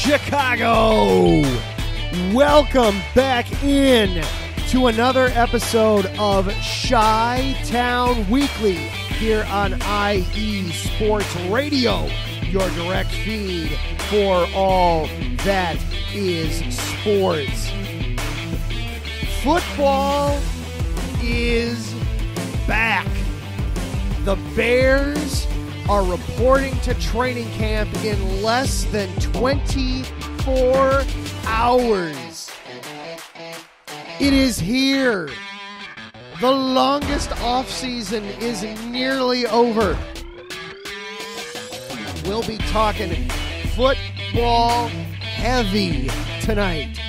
Chicago. Welcome back in to another episode of Chi-Town Weekly here on IE Sports Radio, your direct feed for all that is sports. Football is back. The Bears are reporting to training camp in less than 24 hours. It is here. The longest offseason is nearly over. We'll be talking football heavy tonight.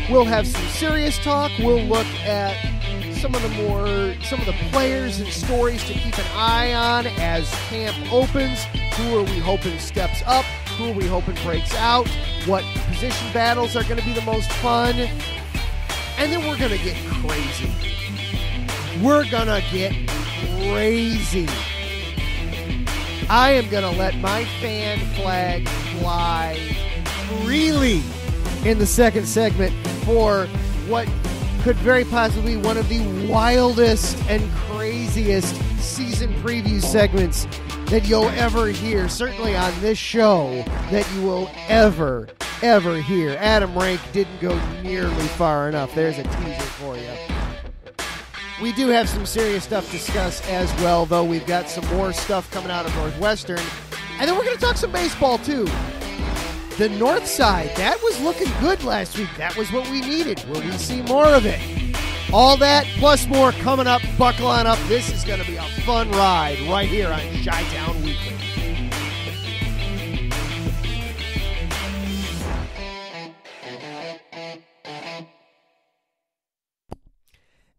We'll have some serious talk. We'll look at some of the players and stories to keep an eye on as camp opens. Who are we hoping steps up? Who are we hoping breaks out? What position battles are going to be the most fun? And then we're going to get crazy. We're going to get crazy. I am going to let my fan flag fly freely in the second segment for what could very possibly be one of the wildest and craziest season preview segments that you'll ever hear, certainly on this show, that you will ever hear. Adam Rank didn't go nearly far enough. There's a teaser for you. We do have some serious stuff to discuss as well, though. We've got some more stuff coming out of Northwestern. And then we're going to talk some baseball, too. The North Side, that was looking good last week. That was what we needed. Will we see more of it? All that plus more coming up. Buckle on up. This is going to be a fun ride right here on Chi-Town Weekly.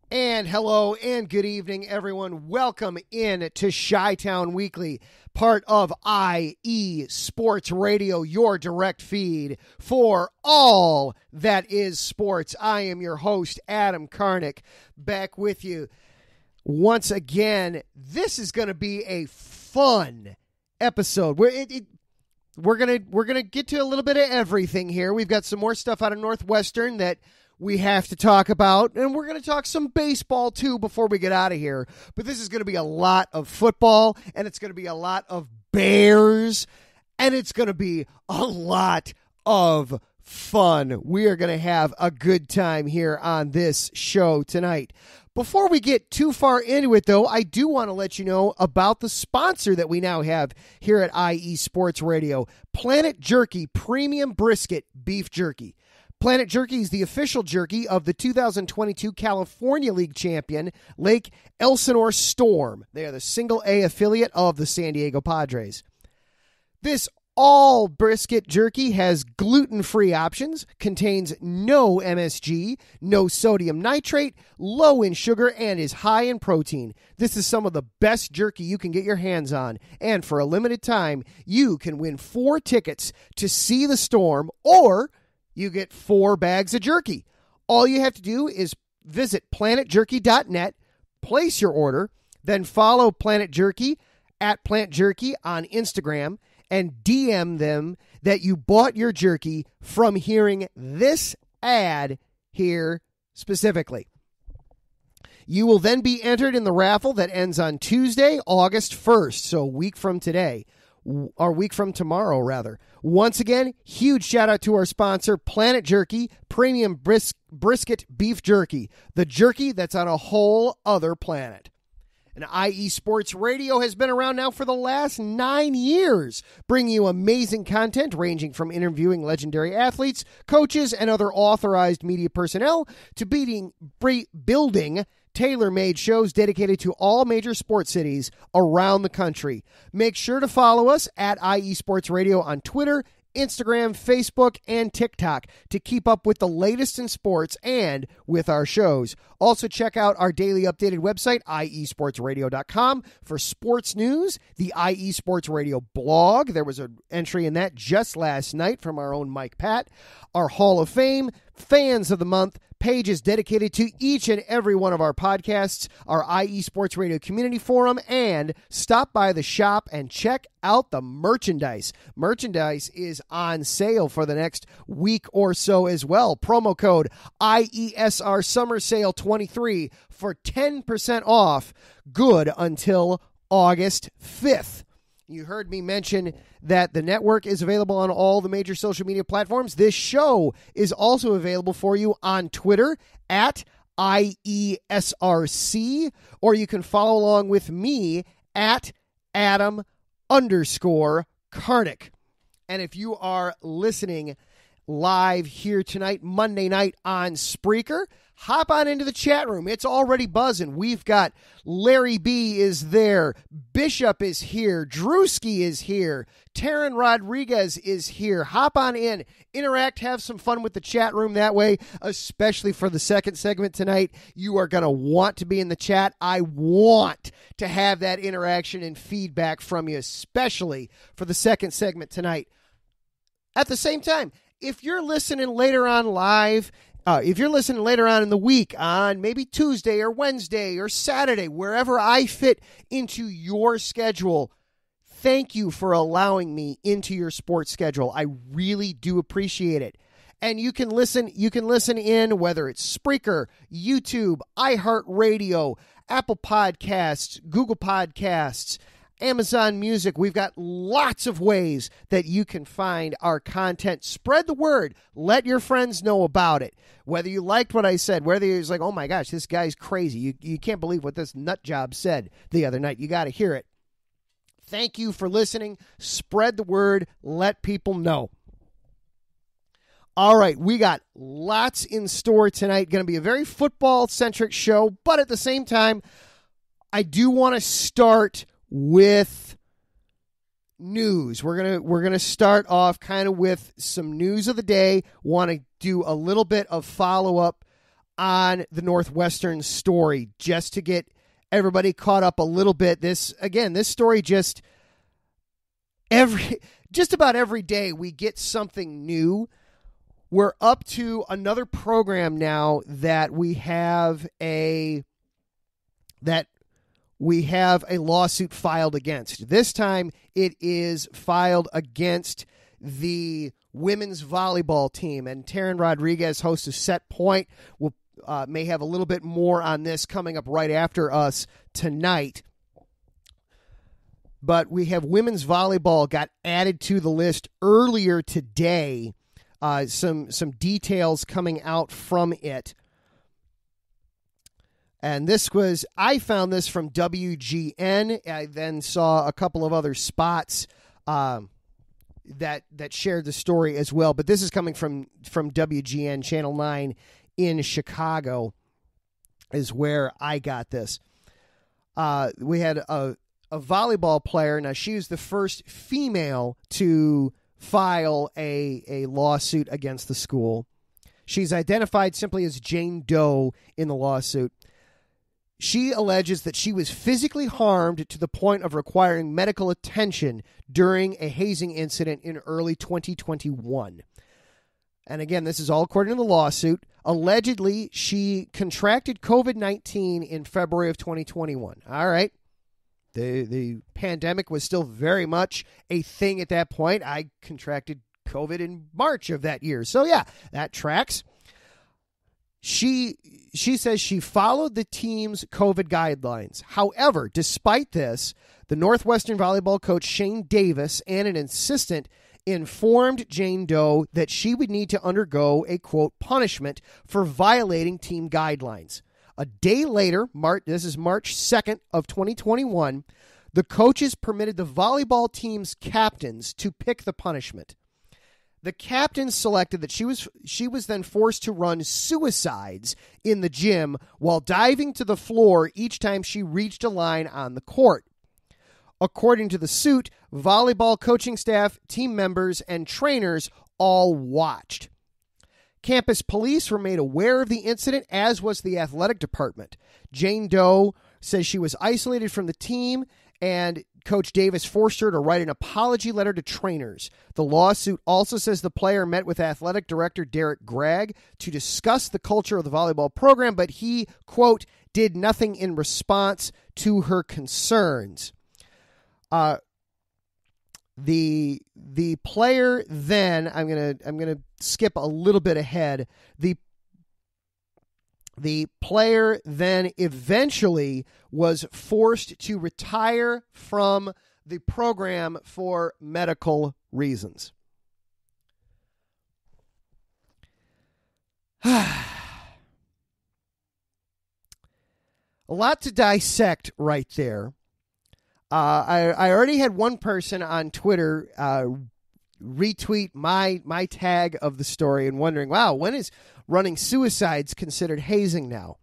And hello and good evening, everyone. Welcome in to Chi-Town Weekly, part of IE Sports Radio, your direct feed for all that is sports. I am your host, Adam Karnick, back with you once again. This is going to be a fun episode. We're gonna get to a little bit of everything here. We've got some more stuff out of Northwestern that we have to talk about, and we're going to talk some baseball, too, before we get out of here. But this is going to be a lot of football, and it's going to be a lot of Bears, and it's going to be a lot of fun. We are going to have a good time here on this show tonight. Before we get too far into it, though, I do want to let you know about the sponsor that we now have here at IE Sports Radio, Planet Jerky Premium Brisket Beef Jerky. Planet Jerky is the official jerky of the 2022 California League champion, Lake Elsinore Storm. They are the single-A affiliate of the San Diego Padres. This all brisket jerky has gluten-free options, contains no MSG, no sodium nitrate, low in sugar, and is high in protein. This is some of the best jerky you can get your hands on. And for a limited time, you can win 4 tickets to see the Storm, or you get 4 bags of jerky. All you have to do is visit planetjerky.net, place your order, then follow Planet Jerky at Plant Jerky on Instagram, and DM them that you bought your jerky from hearing this ad here specifically. You will then be entered in the raffle that ends on Tuesday, August 1st, so a week from today. Or week from tomorrow, rather. Once again, huge shout out to our sponsor, Planet Jerky Premium Brisket Beef Jerky, the jerky that's on a whole other planet. And IE Sports Radio has been around now for the last 9 years, bringing you amazing content ranging from interviewing legendary athletes, coaches, and other authorized media personnel to building tailor-made shows dedicated to all major sports cities around the country. Make sure to follow us at IE Sports Radio on Twitter, Instagram, Facebook, and TikTok to keep up with the latest in sports and with our shows. Also, check out our daily updated website, iesportsradio.com, for sports news, the IE Sports Radio blog. There was an entry in that just last night from our own Mike Pat. Our Hall of Fame, Fans of the Month, pages dedicated to each and every one of our podcasts, our IE Sports Radio community forum, and stop by the shop and check out the merchandise. Merchandise is on sale for the next week or so as well. Promo code IESR Summer Sale 23 for 10% off, good until August 5th. You heard me mention that the network is available on all the major social media platforms. This show is also available for you on Twitter at IESRC, or you can follow along with me at Adam_Karnick. And if you are listening live here tonight, Monday night on Spreaker, hop on into the chat room. It's already buzzing. We've got Larry B is there. Bishop is here. Drewski is here. Taryn Rodriguez is here. Hop on in, interact, have some fun with the chat room that way, especially for the second segment tonight. You are going to want to be in the chat. I want to have that interaction and feedback from you, especially for the second segment tonight. At the same time, if you're listening later on live, if you're listening later on in the week on maybe Tuesday or Wednesday or Saturday, wherever I fit into your schedule, thank you for allowing me into your sports schedule. I really do appreciate it. And you can listen in whether it's Spreaker, YouTube, iHeartRadio, Apple Podcasts, Google Podcasts, Amazon Music. We've got lots of ways that you can find our content. Spread the word. Let your friends know about it. Whether you liked what I said, whether you're like, oh my gosh, this guy's crazy. You can't believe what this nut job said the other night. You got to hear it. Thank you for listening. Spread the word. Let people know. All right, we got lots in store tonight. Going to be a very football-centric show, but at the same time, I do want to start with news. We're gonna start off kind of with some news of the day. Want to do a little bit of follow-up on the Northwestern story just to get everybody caught up a little bit. This story just about every day we get something new. We're up to another program now that we have a lawsuit filed against. This time it is filed against the women's volleyball team, and Taryn Rodriguez, host of Set Point, may have a little bit more on this coming up right after us tonight. But we have women's volleyball got added to the list earlier today. Some details coming out from it. And I found this from WGN. I then saw a couple of other spots that shared the story as well. But this is coming from WGN, Channel 9 in Chicago is where I got this. We had a volleyball player. Now, she was the first female to file a lawsuit against the school. She's identified simply as Jane Doe in the lawsuit. She alleges that she was physically harmed to the point of requiring medical attention during a hazing incident in early 2021. And again, this is all according to the lawsuit. Allegedly, she contracted COVID-19 in February of 2021. All right. The pandemic was still very much a thing at that point. I contracted COVID in March of that year. So yeah, that tracks. She says she followed the team's COVID guidelines. However, despite this, the Northwestern volleyball coach Shane Davis and an assistant informed Jane Doe that she would need to undergo a, quote, punishment for violating team guidelines. A day later, this is March 2nd of 2021, the coaches permitted the volleyball team's captains to pick the punishment. The captain selected that she was then forced to run suicides in the gym while diving to the floor each time she reached a line on the court. According to the suit, volleyball coaching staff, team members, and trainers all watched. Campus police were made aware of the incident, as was the athletic department. Jane Doe says she was isolated from the team and Coach Davis forced her to write an apology letter to trainers. The lawsuit also says the player met with athletic director Derek Gregg to discuss the culture of the volleyball program, but he, quote, did nothing in response to her concerns. The player then, I'm gonna skip a little bit ahead. The player then eventually was forced to retire from the program for medical reasons. A lot to dissect right there. I already had one person on Twitter retweet my tag of the story and wondering, wow, when is running suicides considered hazing now?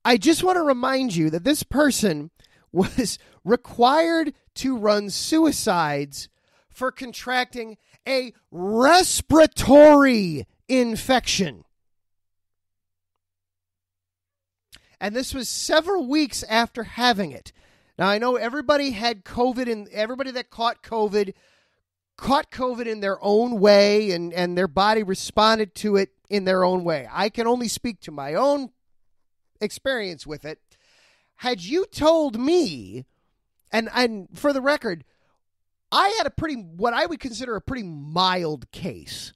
I just want to remind you that this person was required to run suicides for contracting a respiratory infection. And this was several weeks after having it. Now, I know everybody had COVID, and everybody that caught COVID in their own way, and their body responded to it in their own way. I can only speak to my own experience with it. Had you told me, and for the record, I had what I would consider a pretty mild case.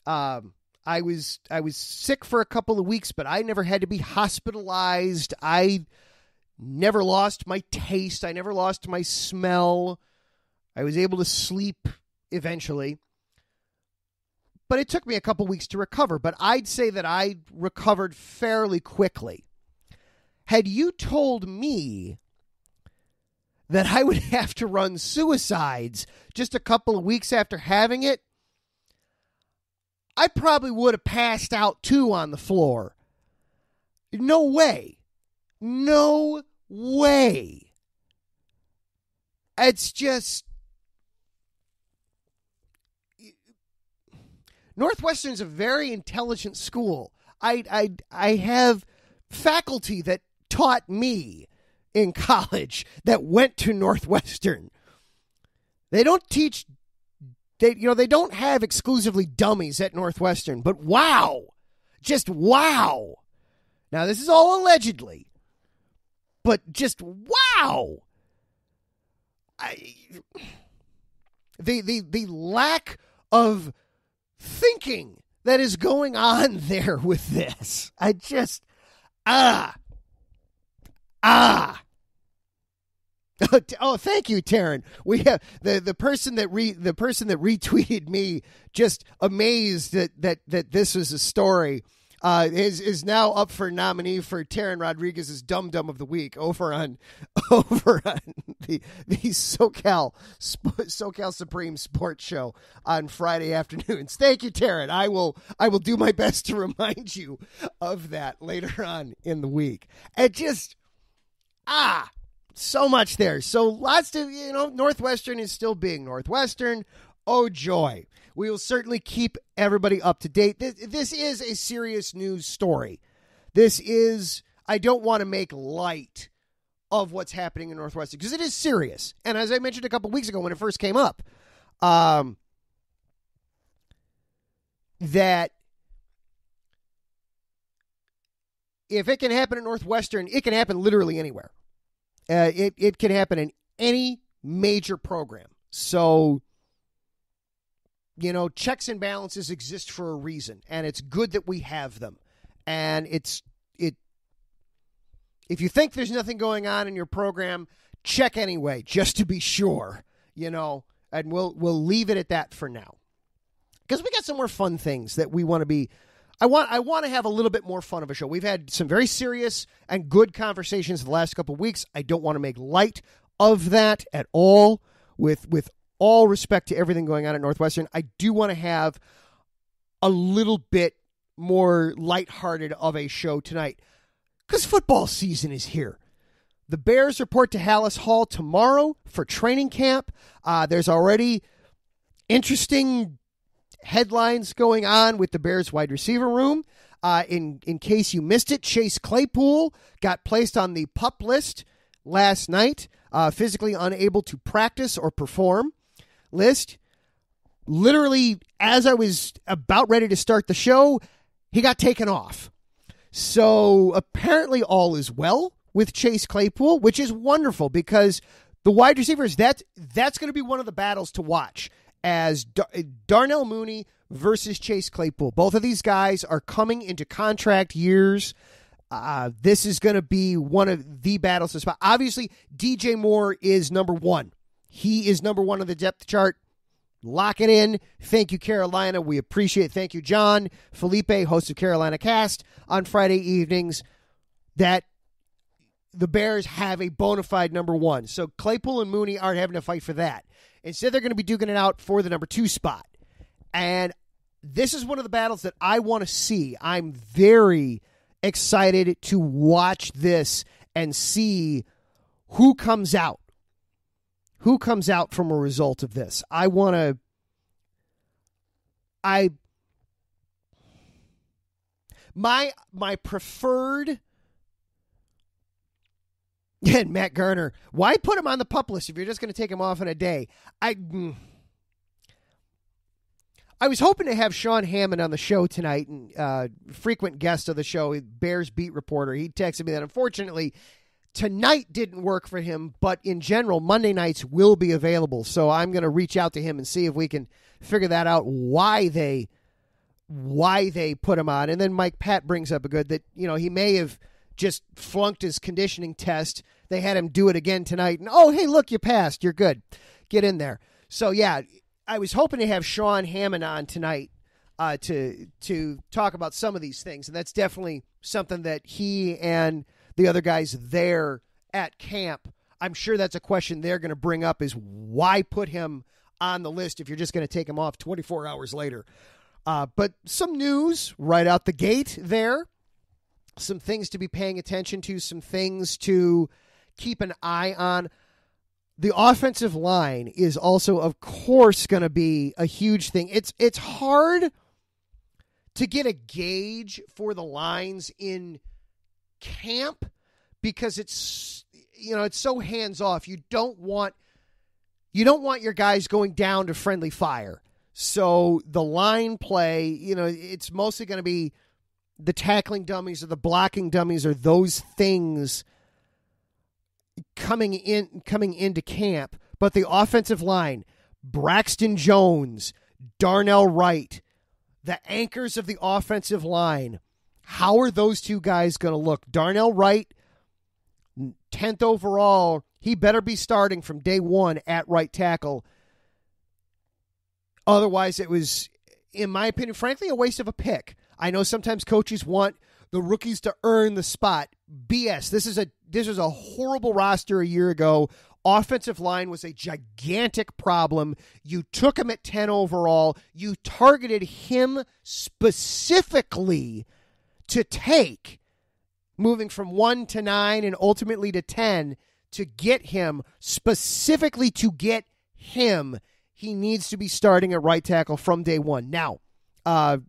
I was sick for a couple of weeks, but I never had to be hospitalized. I never lost my taste. I never lost my smell. I was able to sleep eventually. But it took me a couple weeks to recover. But I'd say that I recovered fairly quickly. Had you told me that I would have to run suicides just a couple of weeks after having it, I probably would have passed out too on the floor. No way. No way. It's just... Northwestern's a very intelligent school. I have faculty that taught me in college that went to Northwestern. They don't teach... They don't have exclusively dummies at Northwestern, but wow. Just wow. Now, this is all allegedly, but just wow. The lack of thinking that is going on there with this. I just, Oh, thank you, Taryn. We have the person that retweeted me, just amazed that this was a story. Is now up for nominee for Taryn Rodriguez's Dum Dum of the Week over on the SoCal Supreme Sports Show on Friday afternoons. Thank you, Taryn. I will do my best to remind you of that later on in the week. And just so much there. So lots to, Northwestern is still being Northwestern. Oh, joy. We will certainly keep everybody up to date. This is a serious news story. I don't want to make light of what's happening in Northwestern because it is serious. And as I mentioned a couple weeks ago when it first came up, that if it can happen at Northwestern, it can happen literally anywhere. It can happen in any major program. So, checks and balances exist for a reason, and it's good that we have them. And if you think there's nothing going on in your program, check anyway, just to be sure, and we'll leave it at that for now. Because we got some more fun things that we want to be. I want to have a little bit more fun of a show. We've had some very serious and good conversations the last couple of weeks. I don't want to make light of that at all. With all respect to everything going on at Northwestern, I do want to have a little bit more lighthearted of a show tonight because football season is here. The Bears report to Hallis Hall tomorrow for training camp. There's already interesting headlines going on with the Bears wide receiver room. In case you missed it, Chase Claypool got placed on the PUP list last night. physically unable to practice or perform list. Literally, as I was about ready to start the show, he got taken off. So apparently all is well with Chase Claypool, which is wonderful because the wide receivers, that's going to be one of the battles to watch as Darnell Mooney versus Chase Claypool. Both of these guys are coming into contract years. This is going to be one of the battles to spot. Obviously, DJ Moore is number one. He is number one on the depth chart. Lock it in. Thank you, Carolina. We appreciate it. Thank you, John Felipe, host of Carolina Cast on Friday evenings, that the Bears have a bona fide number one. So Claypool and Mooney aren't having to fight for that. Instead, they're going to be duking it out for the number two spot. And this is one of the battles that I want to see. I'm very excited to watch this and see who comes out. Who comes out from a result of this? My preferred, and Matt Garner, why put him on the PUP list if you're just going to take him off in a day? I was hoping to have Sean Hammond on the show tonight, and frequent guest of the show, Bears beat reporter. He texted me that unfortunately tonight didn't work for him, but in general, Monday nights will be available. So I'm going to reach out to him and see if we can figure that out, why they put him on. And then Mike Pat brings up a good that, he may have just flunked his conditioning test. They had him do it again tonight. And, oh, hey, look, you passed. You're good. Get in there. So, yeah, I was hoping to have Sean Hammond on tonight to talk about some of these things. And that's definitely something that he and the other guys there at camp, I'm sure that's a question they're going to bring up, is why put him on the list if you're just going to take him off 24 hours later. But some news right out the gate there. Some things to be paying attention to, some things to keep an eye on. The offensive line is also, of course, going to be a huge thing. It's hard to get a gauge for the lines in camp because it's so hands off. You don't want your guys going down to friendly fire. So the line play, it's mostly going to be the tackling dummies or the blocking dummies or those things coming into camp. But the offensive line, Braxton Jones, Darnell Wright, the anchors of the offensive line, how are those two guys going to look? Darnell Wright, 10th overall, he better be starting from day one at right tackle. Otherwise, it was, in my opinion, frankly, a waste of a pick. I know sometimes coaches want the rookies to earn the spot. BS. This was a horrible roster a year ago. Offensive line was a gigantic problem. You took him at 10 overall. You targeted him specifically to take, moving from 1 to 9 and ultimately to 10, to get him, specifically to get him. He needs to be starting at right tackle from day one. Now, I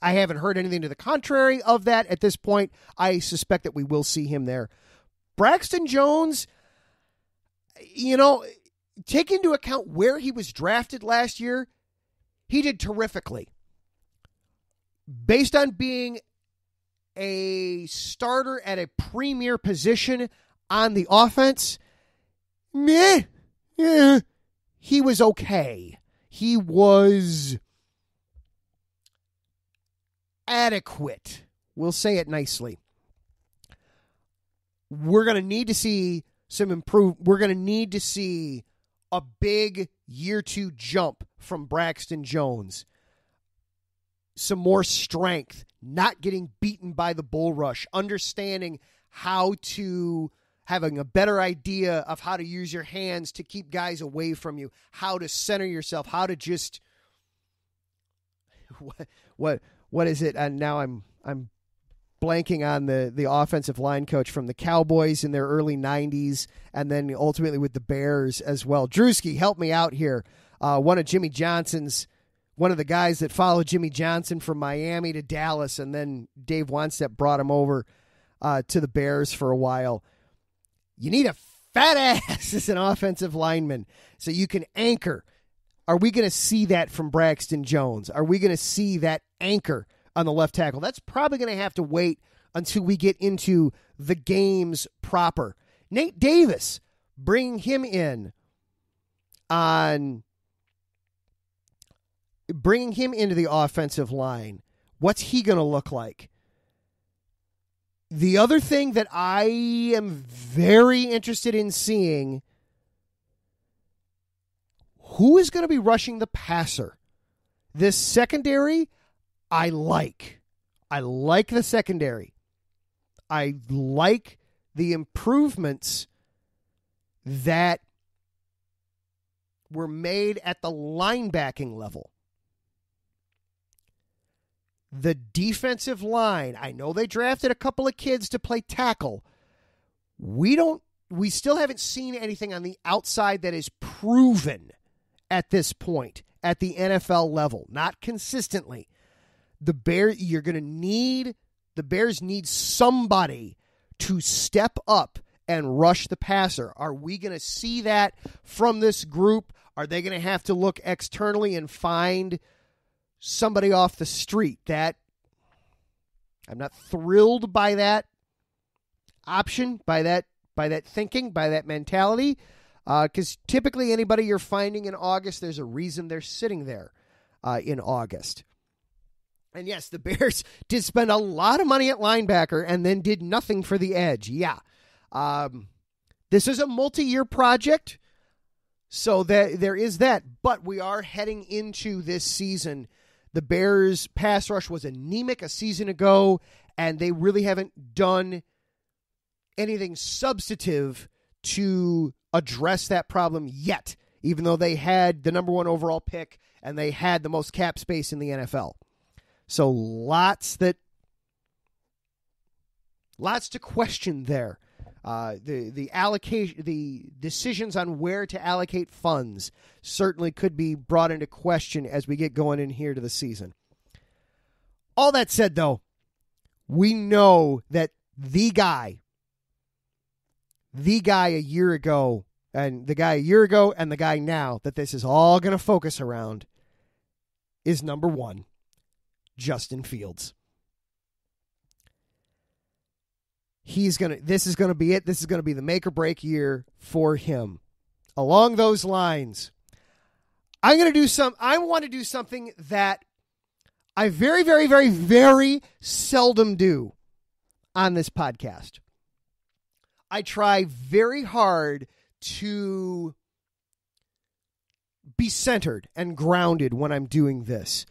haven't heard anything to the contrary of that at this point. I suspect that we will see him there. Braxton Jones, take into account where he was drafted last year, he did terrifically. Based on being a starter at a premier position on the offense, he was okay. He was adequate. We'll say it nicely. We're going to need to see some we're going to need to see a big year 2 jump from Braxton Jones. Some more strength, not getting beaten by the bull rush, understanding how to, having a better idea of how to use your hands to keep guys away from you, how to center yourself, how to just, what is it? And now I'm blanking on the offensive line coach from the Cowboys in their early 90s, and then ultimately with the Bears as well. Drewski, help me out here. One of the guys that followed Jimmy Johnson from Miami to Dallas, and then Dave Wannstedt brought him over to the Bears for a while. You need a fat ass as an offensive lineman so you can anchor. Are we going to see that from Braxton Jones? Are we going to see that anchor on the left tackle? That's probably going to have to wait until we get into the games proper. Nate Davis, bringing him into the offensive line. What's he going to look like? The other thing that I am very interested in seeing, who is going to be rushing the passer? This secondary, I like. I like the secondary. I like the improvements that were made at the linebacking level. The defensive line, I know they drafted a couple of kids to play tackle. We still haven't seen anything on the outside that is proven at this point at the NFL level, not consistently. The Bears need somebody to step up and rush the passer. Are we going to see that from this group? Are they going to have to look externally and find somebody off the street? That I'm not thrilled by that option, by that thinking, by that mentality, because typically anybody you're finding in August, there's a reason they're sitting there in August. And yes, the Bears did spend a lot of money at linebacker and then did nothing for the edge. Yeah. This is a multi-year project, so there is that. But we are heading into this season. The Bears' pass rush was anemic a season ago, and they really haven't done anything substantive to address that problem yet, even though they had the number 1 overall pick and they had the most cap space in the NFL. So lots to question there. The allocation, the decisions on where to allocate funds certainly could be brought into question as we get going in here to the season. All that said, though, we know that the guy a year ago and the guy now that this is all going to focus around is number 1, Justin Fields. This is going to be it. This is going to be the make or break year for him. Along those lines, I want to do something that I very, very, very, very seldom do on this podcast. I try very hard to be centered and grounded when I'm doing this.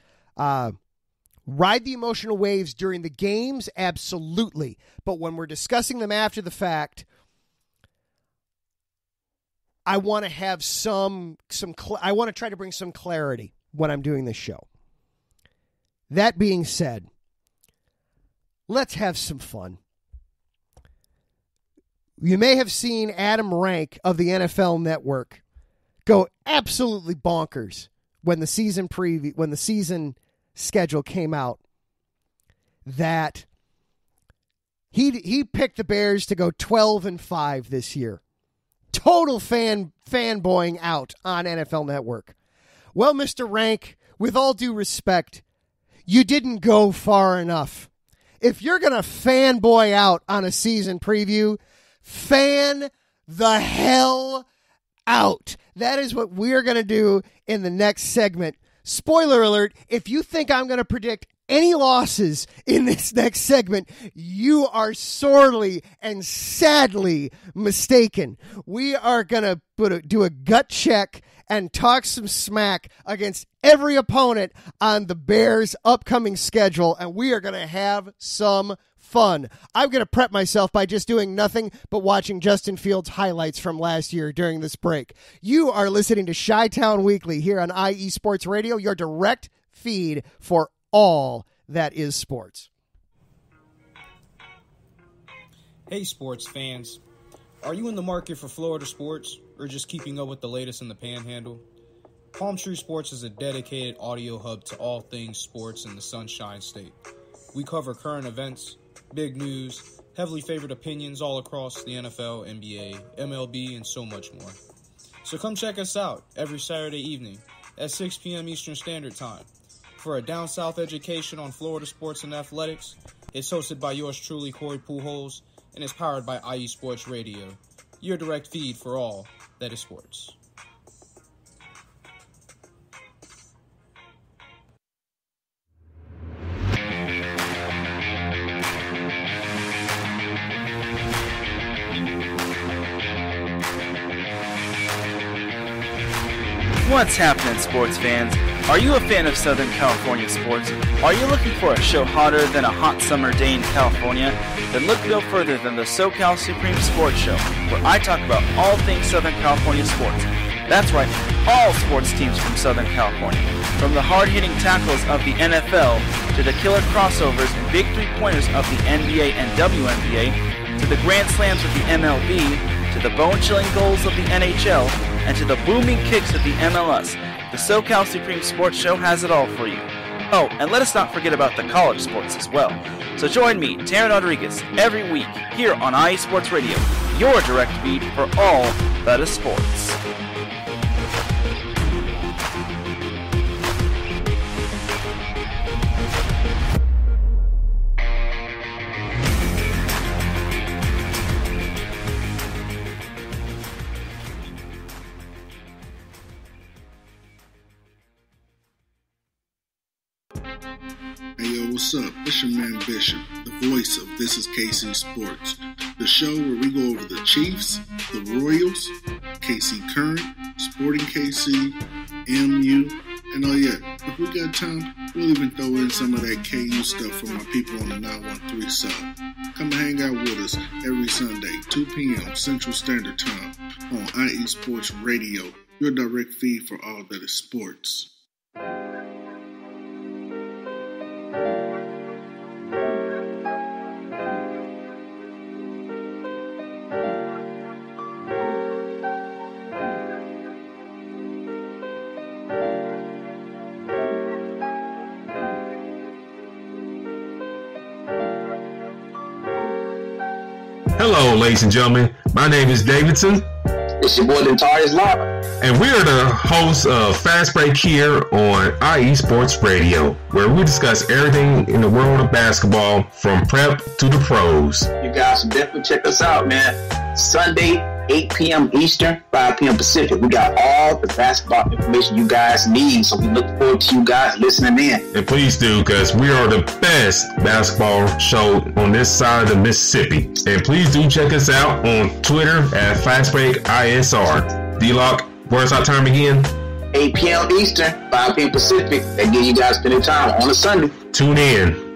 Ride the emotional waves during the games, absolutely. But when we're discussing them after the fact, I want to have I want to try to bring some clarity when I'm doing this show. That being said, let's have some fun. You may have seen Adam Rank of the NFL Network go absolutely bonkers when the season schedule came out, that he picked the Bears to go 12-5 this year. Total fanboying out on NFL Network. Well, Mr. Rank, with all due respect, you didn't go far enough. If you're going to fanboy out on a season preview, fan the hell out. That is what we're going to do in the next segment. Spoiler alert, if you think I'm going to predict any losses in this next segment, you are sorely and sadly mistaken. We are going to do a gut check and talk some smack against every opponent on the Bears' upcoming schedule, and we are going to have some fun. I'm going to prep myself by just doing nothing but watching Justin Fields highlights from last year during this break. You are listening to Chi-Town Weekly here on IE Sports Radio, your direct feed for all that is sports. Hey, sports fans. Are you in the market for Florida sports or just keeping up with the latest in the Panhandle? Palm Tree Sports is a dedicated audio hub to all things sports in the Sunshine State. We cover current events, big news, heavily favored opinions all across the NFL, NBA, MLB, and so much more. So come check us out every Saturday evening at 6 p.m. Eastern Standard Time for a down south education on Florida sports and athletics. It's hosted by yours truly, Corey Pujols, and is powered by IE Sports Radio, your direct feed for all that is sports. What's happening, sports fans? Are you a fan of Southern California sports? Are you looking for a show hotter than a hot summer day in California? Then look no further than the SoCal Supreme Sports Show, where I talk about all things Southern California sports. That's right, all sports teams from Southern California. From the hard-hitting tackles of the NFL, to the killer crossovers and big three-pointers of the NBA and WNBA, to the grand slams of the MLB, to the bone-chilling goals of the NHL, and to the booming kicks of the MLS, the SoCal Supreme Sports Show has it all for you. Oh, and let us not forget about the college sports as well. So join me, Taryn Rodriguez, every week here on IE Sports Radio, your direct feed for all that is sports. What's up? It's your man Bishop, the voice of This Is KC Sports, the show where we go over the Chiefs, the Royals, KC Current, Sporting KC, MU, and oh yeah, if we got time, we'll even throw in some of that KU stuff for my people on the 913 South. Come and hang out with us every Sunday, 2 p.m. Central Standard Time on IE Sports Radio, your direct feed for all that is sports. Hello, ladies and gentlemen. My name is Davidson. It's your boy, Dentarius Lava. And we are the hosts of Fast Break here on IE Sports Radio, where we discuss everything in the world of basketball from prep to the pros. You guys should definitely check us out, man. Sunday, 8 p.m. Eastern, 5 p.m. Pacific. We got all the basketball information you guys need, so we look forward to you guys listening in. And please do, because we are the best basketball show on this side of the Mississippi. And please do check us out on Twitter at FastBreakISR. D-Lock, where's our time again? 8 p.m. Eastern, 5 p.m. Pacific. That gives you guys plenty of time on a Sunday. Tune in.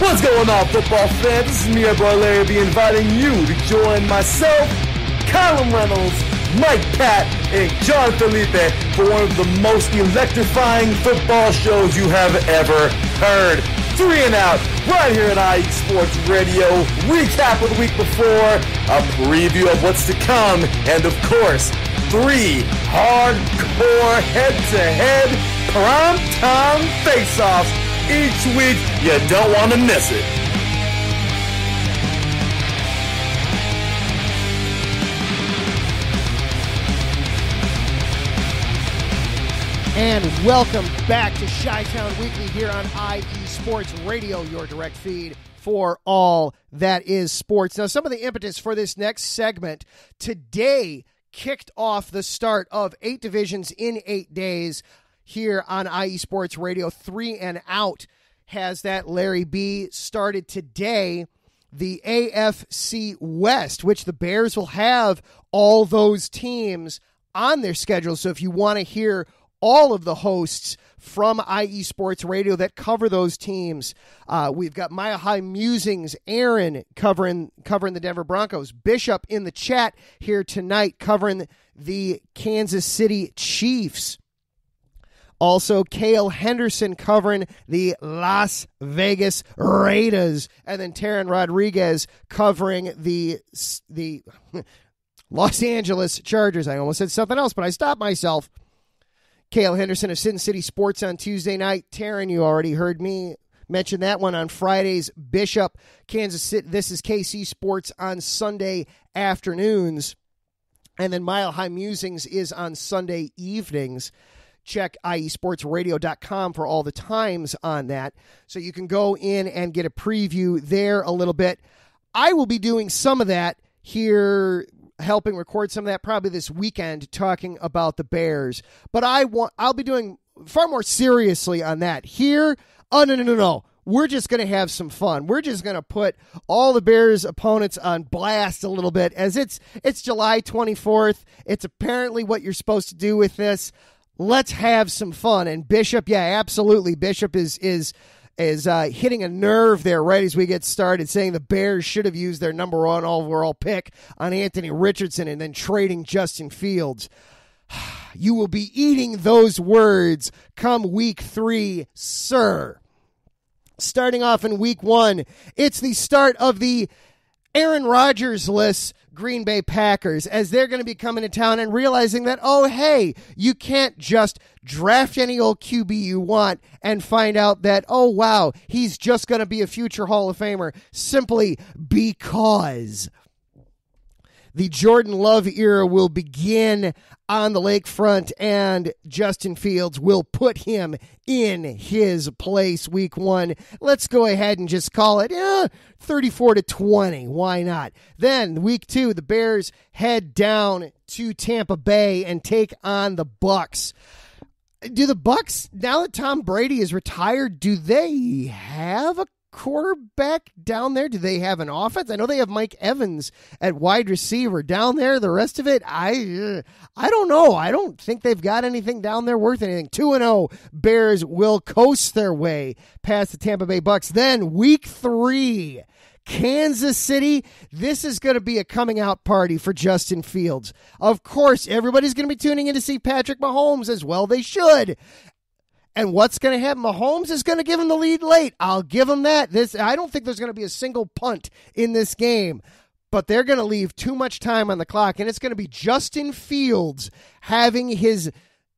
What's going on, football fans? This is me, your boy Larry B, inviting you to join myself, Colin Reynolds, Mike Pat, and John Felipe for one of the most electrifying football shows you have ever heard. 3 and Out, right here at IE Sports Radio. Recap of the week before, a preview of what's to come, and of course, 3 hardcore head-to-head prime-time face-offs each week. You don't want to miss it. And welcome back to Chi-Town Weekly here on IE Sports Radio, your direct feed for all that is sports. Now, some of the impetus for this next segment today kicked off the start of 8 divisions in 8 days here on IE Sports Radio. 3 and Out has that. Larry B. started today. The AFC West, which the Bears will have all those teams on their schedule. So if you want to hear all of the hosts from IE Sports Radio that cover those teams, we've got Mile High Musings, Aaron covering the Denver Broncos, Bishop in the chat here tonight covering the Kansas City Chiefs. Also, Cale Henderson covering the Las Vegas Raiders. And then Taryn Rodriguez covering the Los Angeles Chargers. I almost said something else, but I stopped myself. Cale Henderson of Sin City Sports on Tuesday night. Taryn, you already heard me mention that one on Fridays. Bishop, Kansas City. This is KC Sports on Sunday afternoons. And then Mile High Musings is on Sunday evenings. Check iesportsradio.com for all the times on that. So you can go in and get a preview there a little bit. I will be doing some of that here, helping record some of that probably this weekend, talking about the Bears. But I'll be doing far more seriously on that. Here, no. We're just going to have some fun. We're just going to put all the Bears opponents on blast a little bit, as it's July 24th. It's apparently what you're supposed to do with this. Let's have some fun. And Bishop, yeah, absolutely. Bishop is hitting a nerve there right as we get started, saying the Bears should have used their number 1 overall pick on Anthony Richardson and then trading Justin Fields. You will be eating those words come week 3, sir. Starting off in week 1, it's the start of the Aaron Rodgers-less Green Bay Packers, as they're going to be coming to town and realizing that, oh, hey, you can't just draft any old QB you want and find out that, oh, wow, he's just going to be a future Hall of Famer simply because. The Jordan Love era will begin on the lakefront, and Justin Fields will put him in his place week 1. Let's go ahead and just call it 34-20. Why not? Then week 2, the Bears head down to Tampa Bay and take on the Bucs. Do the Bucs, now that Tom Brady is retired, do they have a quarterback down there? Do they have an offense? I know they have Mike Evans at wide receiver down there. The rest of it, I don't know. I don't think they've got anything down there worth anything. 2-0 Bears will coast their way past the Tampa Bay Bucs. Then week 3, Kansas City. This is going to be a coming out party for Justin Fields. Of course, everybody's going to be tuning in to see Patrick Mahomes, as well they should. And what's going to happen? Mahomes is going to give him the lead late. I'll give him that. I don't think there's going to be a single punt in this game, but they're going to leave too much time on the clock, and it's going to be Justin Fields having his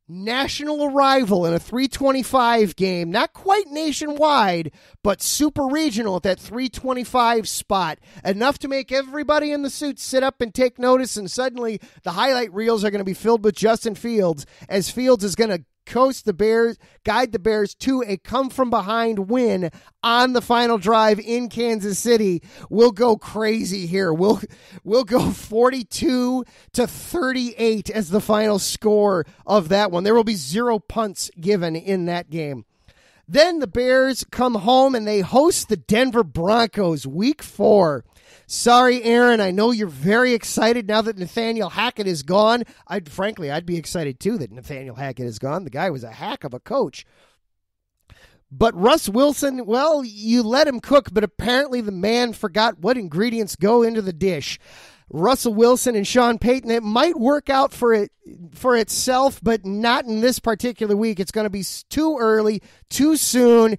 national arrival in a 325 game, not quite nationwide, but super regional at that 325 spot, enough to make everybody in the suit sit up and take notice, and suddenly the highlight reels are going to be filled with Justin Fields, as Fields is going to coast the Bears, guide the Bears to a come-from-behind win on the final drive in Kansas City. We'll go crazy here. We'll go 42-38 as the final score of that one. There will be 0 punts given in that game. Then the Bears come home and they host the Denver Broncos week 4. Sorry, Aaron, I know you're very excited now that Nathaniel Hackett is gone. I'd be excited too that Nathaniel Hackett is gone. The guy was a hack of a coach. But Russ Wilson, well, you let him cook, but apparently the man forgot what ingredients go into the dish. Russell Wilson and Sean Payton, it might work out for itself, but not in this particular week. It's going to be too early, too soon.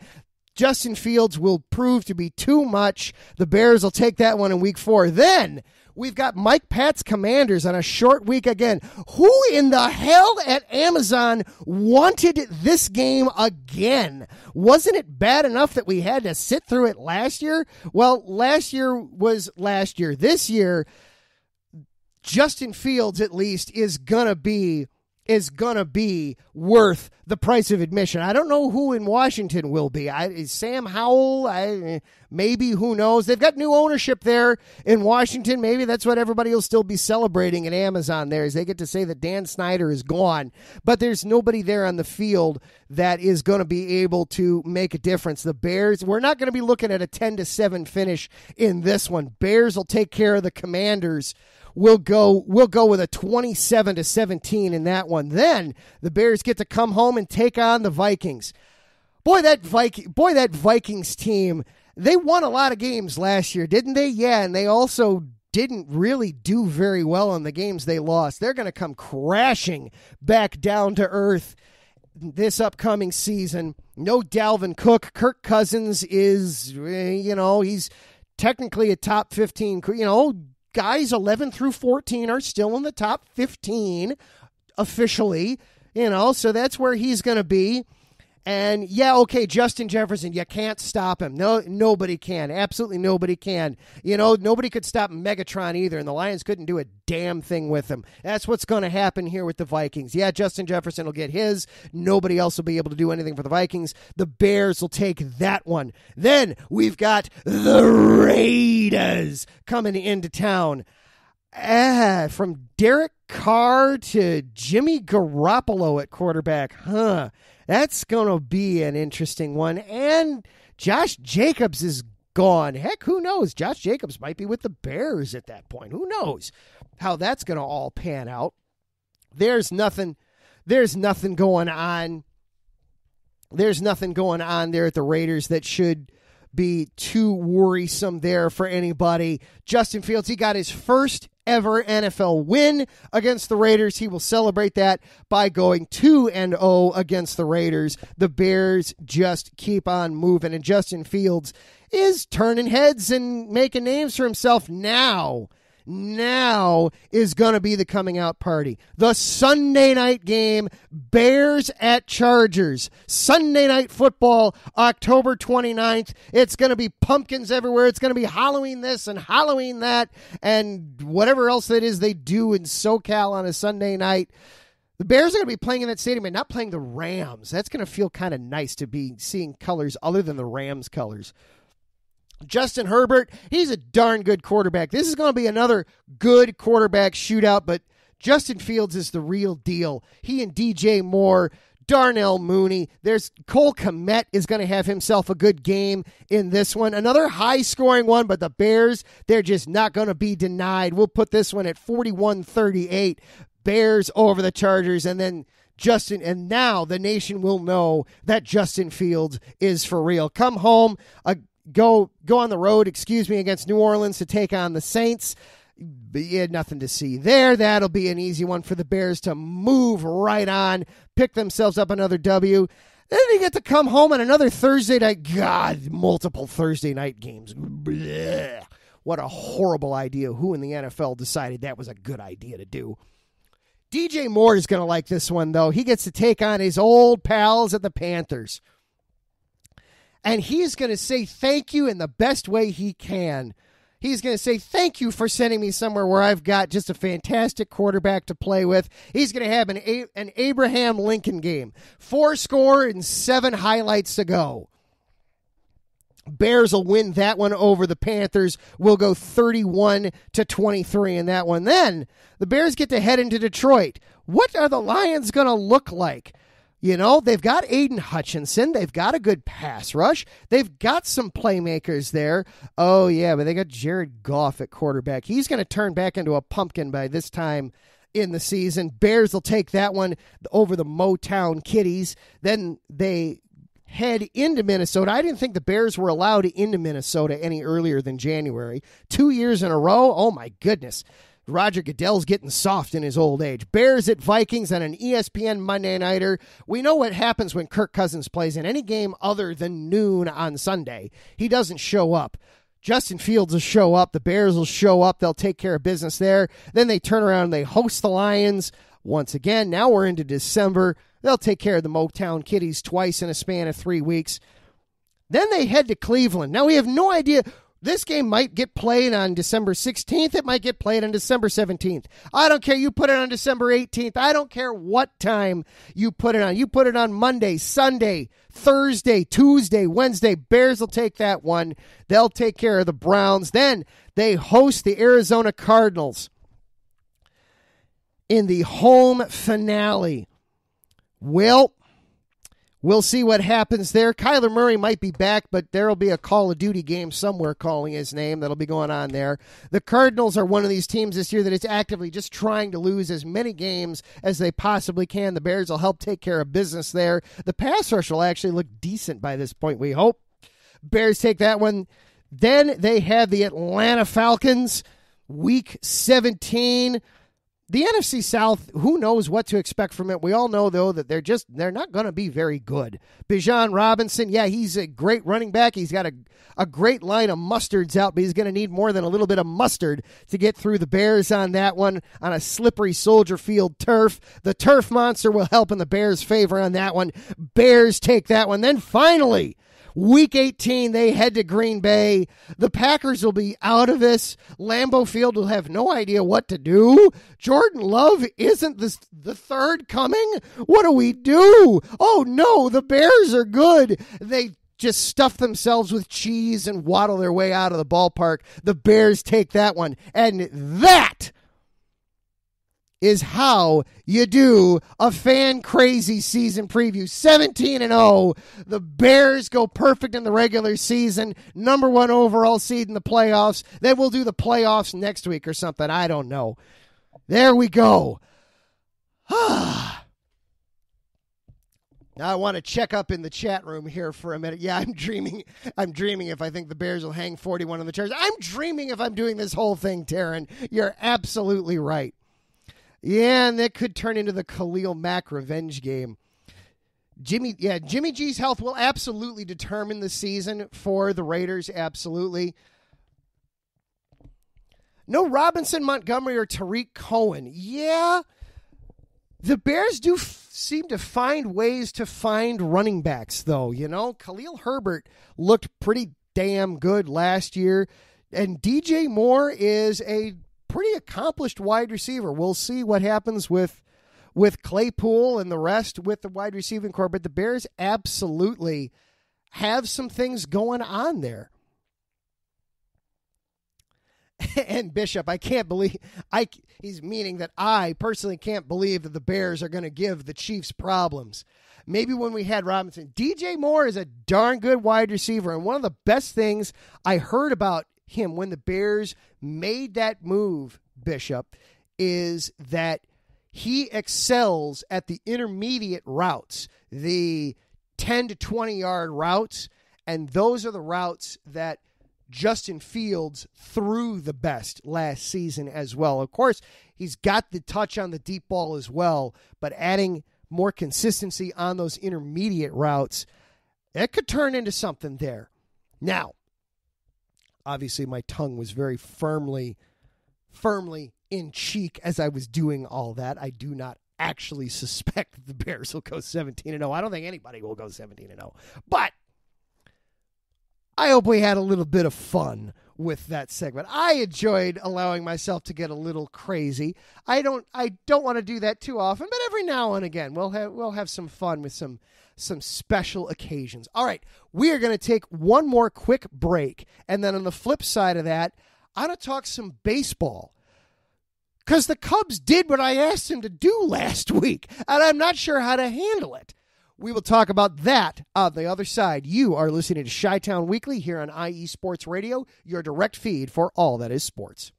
Justin Fields will prove to be too much. The Bears will take that one in week 4. Then we've got Mike Pat's Commanders on a short week again. Who in the hell at Amazon wanted this game again? Wasn't it bad enough that we had to sit through it last year? Well, last year was last year. This year, Justin Fields, at least, is going to be is going to be worth the price of admission. I don't know who in Washington will be. Is Sam Howell? Maybe, who knows? They've got new ownership there in Washington. Maybe that's what everybody will still be celebrating at Amazon there, is they get to say that Dan Snyder is gone. But there's nobody there on the field that is going to be able to make a difference. The Bears, we're not going to be looking at a 10-7 finish in this one. Bears will take care of the Commanders. We'll go with a 27-17 in that one. Then the Bears get to come home and take on the Vikings. Boy, that Vikings team, they won a lot of games last year, didn't they? Yeah, and they also didn't really do very well in the games they lost. They're going to come crashing back down to earth this upcoming season. No Dalvin Cook. Kirk Cousins is, he's technically a top 15, guys 11 through 14 are still in the top 15 officially, so that's where he's going to be. And yeah, okay, Justin Jefferson, you can't stop him. No, nobody can. Absolutely nobody can. Nobody could stop Megatron either, and the Lions couldn't do a damn thing with him. That's what's going to happen here with the Vikings. Yeah, Justin Jefferson will get his. Nobody else will be able to do anything for the Vikings. The Bears will take that one. Then we've got the Raiders coming into town. From Derek Carr to Jimmy Garoppolo at quarterback. That's going to be an interesting one. And Josh Jacobs is gone. Heck, who knows? Josh Jacobs might be with the Bears at that point. Who knows how that's going to all pan out? There's nothing going on. There's nothing going on there at the Raiders that should be too worrisome there for anybody. Justin Fields, he got his first ever NFL win against the Raiders. He will celebrate that by going 2-0 against the Raiders. The Bears just keep on moving, and Justin Fields is turning heads and making names for himself now. Now is going to be the coming out party. The Sunday night game, Bears at Chargers. Sunday night football, October 29th. It's going to be pumpkins everywhere. It's going to be Halloween this and Halloween that and whatever else that is they do in SoCal on a Sunday night. The Bears are going to be playing in that stadium and not playing the Rams. That's going to feel kind of nice to be seeing colors other than the Rams colors. Justin Herbert, he's a darn good quarterback. This is going to be another good quarterback shootout, but Justin Fields is the real deal. He and DJ Moore, Darnell Mooney, there's Cole Kmet is going to have himself a good game in this one. Another high-scoring one, but the Bears, they're just not going to be denied. We'll put this one at 41-38. Bears over the Chargers, and then and now the nation will know that Justin Fields is for real. Come home, go on the road, against New Orleans to take on the Saints. But you had nothing to see there. That'll be an easy one for the Bears to move right on, pick themselves up another W. Then they get to come home on another Thursday night. God, multiple Thursday night games. Blech. What a horrible idea. Who in the NFL decided that was a good idea to do? DJ Moore is going to like this one, though. He gets to take on his old pals at the Panthers. And he's going to say thank you in the best way he can. He's going to say thank you for sending me somewhere where I've got just a fantastic quarterback to play with. He's going to have an Abraham Lincoln game. 4-7 highlights to go. Bears will win that one over the Panthers. We'll go 31-23 in that one. Then the Bears get to head into Detroit. What are the Lions going to look like? They've got Aiden Hutchinson. They've got a good pass rush. They've got some playmakers there. Oh, yeah, but they got Jared Goff at quarterback. He's going to turn back into a pumpkin by this time in the season. Bears will take that one over the Motown Kitties. Then they head into Minnesota. I didn't think the Bears were allowed into Minnesota any earlier than January. 2 years in a row? Oh, my goodness. Roger Goodell's getting soft in his old age. Bears at Vikings on an ESPN Monday Nighter. We know what happens when Kirk Cousins plays in any game other than noon on Sunday. He doesn't show up. Justin Fields will show up. The Bears will show up. They'll take care of business there. Then they turn around and they host the Lions once again. Now we're into December. They'll take care of the Motown Kitties twice in a span of 3 weeks. Then they head to Cleveland. Now we have no idea. This game might get played on December 16th. It might get played on December 17th. I don't care. You put it on December 18th. I don't care what time you put it on. You put it on Monday, Sunday, Thursday, Tuesday, Wednesday. Bears will take that one. They'll take care of the Browns. Then they host the Arizona Cardinals in the home finale. Well, we'll see what happens there. Kyler Murray might be back, but there will be a Call of Duty game somewhere calling his name that'll be going on there. The Cardinals are one of these teams this year that is actively just trying to lose as many games as they possibly can. The Bears will help take care of business there. The pass rush will actually look decent by this point, we hope. Bears take that one. Then they have the Atlanta Falcons, Week 17. The NFC South, who knows what to expect from it. We all know, though, that they're not going to be very good. Bijan Robinson, yeah, he's a great running back. He's got a great line of mustards out, but he's going to need more than a little bit of mustard to get through the Bears on that one on a slippery Soldier Field turf. The turf monster will help in the Bears' favor on that one. Bears take that one. Then finally, Week 18, they head to Green Bay. The Packers will be out of this. Lambeau Field will have no idea what to do. Jordan Love isn't the third coming. What do we do? Oh, no, the Bears are good. They just stuff themselves with cheese and waddle their way out of the ballpark. The Bears take that one. And that is how you do a fan-crazy season preview. 17-0. The Bears go perfect in the regular season. Number 1 overall seed in the playoffs. Then we'll do the playoffs next week or something. I don't know. There we go. Now I want to check up in the chat room here for a minute. Yeah, I'm dreaming if I think the Bears will hang 41 on the Chargers. I'm dreaming if I'm doing this whole thing, Taryn. You're absolutely right. Yeah, and that could turn into the Khalil Mack revenge game. Jimmy G's health will absolutely determine the season for the Raiders, absolutely. No Robinson, Montgomery, or Tariq Cohen. Yeah, the Bears do seem to find ways to find running backs, though. You know, Khalil Herbert looked pretty damn good last year, and DJ Moore is a pretty accomplished wide receiver. We'll see what happens with Claypool and the rest with the wide receiving corps, but the Bears absolutely have some things going on there. And Bishop, I can't believe he's meaning that I personally can't believe that the Bears are going to give the Chiefs problems. Maybe when we had Robinson. DJ Moore is a darn good wide receiver, and one of the best things I heard about him when the Bears made that move, Bishop, is that he excels at the intermediate routes, the 10 to 20 yard routes, and those are the routes that Justin Fields threw the best last season as well. Of course, he's got the touch on the deep ball as well, but adding more consistency on those intermediate routes, it could turn into something there. Now, obviously, my tongue was very firmly in cheek as I was doing all that. I do not actually suspect that the Bears will go 17-0. I don't think anybody will go 17-0. But I hope we had a little bit of fun with that segment. I enjoyed allowing myself to get a little crazy. I don't want to do that too often, but every now and again we'll have some fun with some special occasions. All right, we are going to take one more quick break, and then on the flip side of that, I'm going to talk some baseball. Because the Cubs did what I asked them to do last week, and I'm not sure how to handle it. We will talk about that on the other side. You are listening to Chi-Town Weekly here on IE Sports Radio, your direct feed for all that is sports.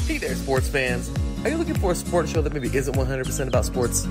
Hey there, sports fans. Are you looking for a sports show that maybe isn't 100% about sports?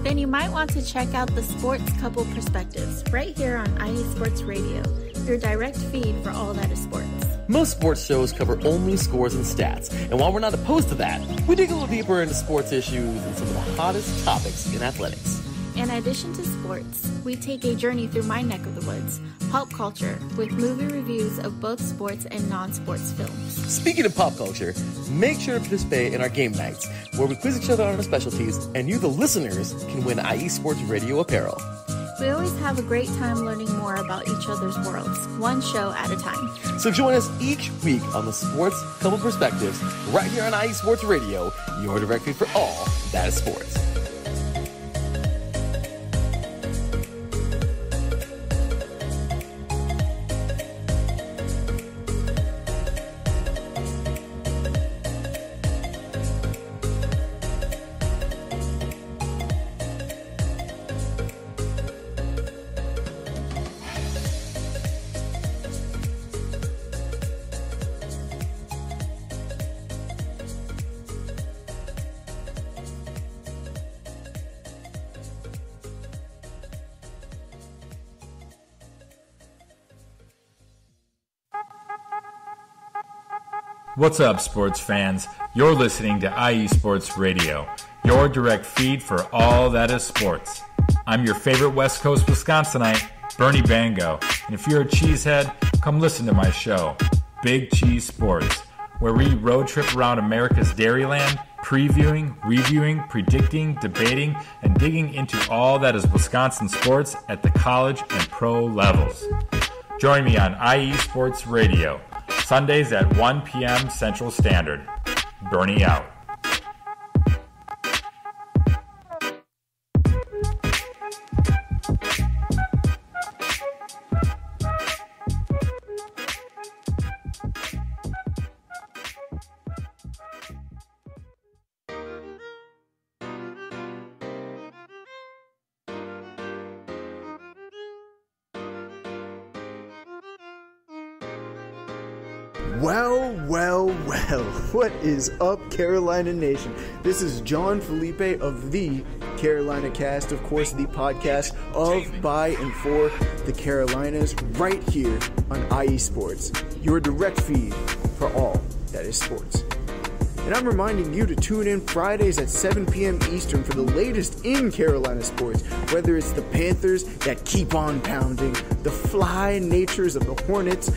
Then you might want to check out the Sports Couple Perspectives right here on IE Sports Radio, your direct feed for all that is sports. Most sports shows cover only scores and stats, and while we're not opposed to that, we dig a little deeper into sports issues and some of the hottest topics in athletics. In addition to sports, we take a journey through my neck of the woods, pulp culture, with movie reviews of both sports and non-sports films. Speaking of pop culture, make sure to participate in our game nights, where we quiz each other on our specialties, and you, the listeners, can win IE Sports Radio apparel. We always have a great time learning more about each other's worlds, one show at a time. So join us each week on the Sports Couple Perspectives, right here on IE Sports Radio, your direct feed for all that is sports. What's up, sports fans? You're listening to IE Sports Radio, your direct feed for all that is sports. I'm your favorite West Coast Wisconsinite, Bernie Bango, and if you're a cheesehead, come listen to my show, Big Cheese Sports, where we road trip around America's Dairyland, previewing, reviewing, predicting, debating, and digging into all that is Wisconsin sports at the college and pro levels. Join me on IE Sports Radio, Sundays at 1 p.m. Central Standard. Bernie out. Well, what is up, Carolina Nation? This is John Felipe of the Carolina Cast, of course, the podcast of, by, and for the Carolinas, right here on IE Sports, your direct feed for all that is sports. And I'm reminding you to tune in Fridays at 7 p.m. Eastern for the latest in Carolina sports, whether it's the Panthers that keep on pounding, the fly natures of the Hornets,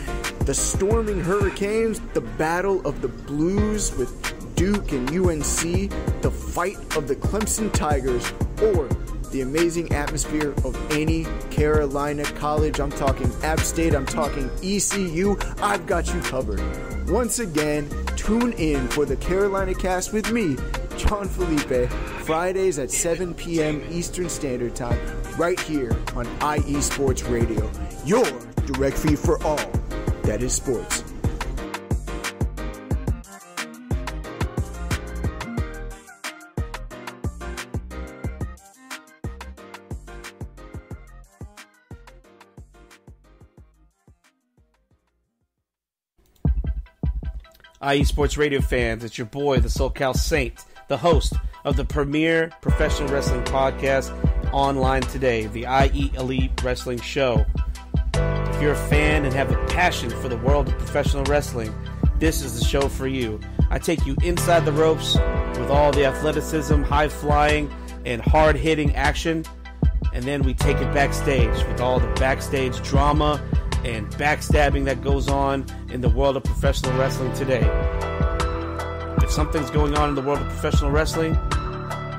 the storming Hurricanes, the battle of the Blues with Duke and UNC, the fight of the Clemson Tigers, or the amazing atmosphere of any Carolina college. I'm talking App State, I'm talking ECU. I've got you covered. Once again, tune in for the Carolina Cast with me, John Felipe, Fridays at 7 p.m. Eastern Standard Time, right here on IE Sports Radio, your direct feed for all that is sports. IE Sports Radio fans, it's your boy, the SoCal Saint, the host of the premier professional wrestling podcast online today, the IE Elite Wrestling Show. If you're a fan and have a passion for the world of professional wrestling, this is the show for you. I take you inside the ropes with all the athleticism, high-flying, and hard-hitting action, and then we take it backstage with all the backstage drama and backstabbing that goes on in the world of professional wrestling today. If something's going on in the world of professional wrestling,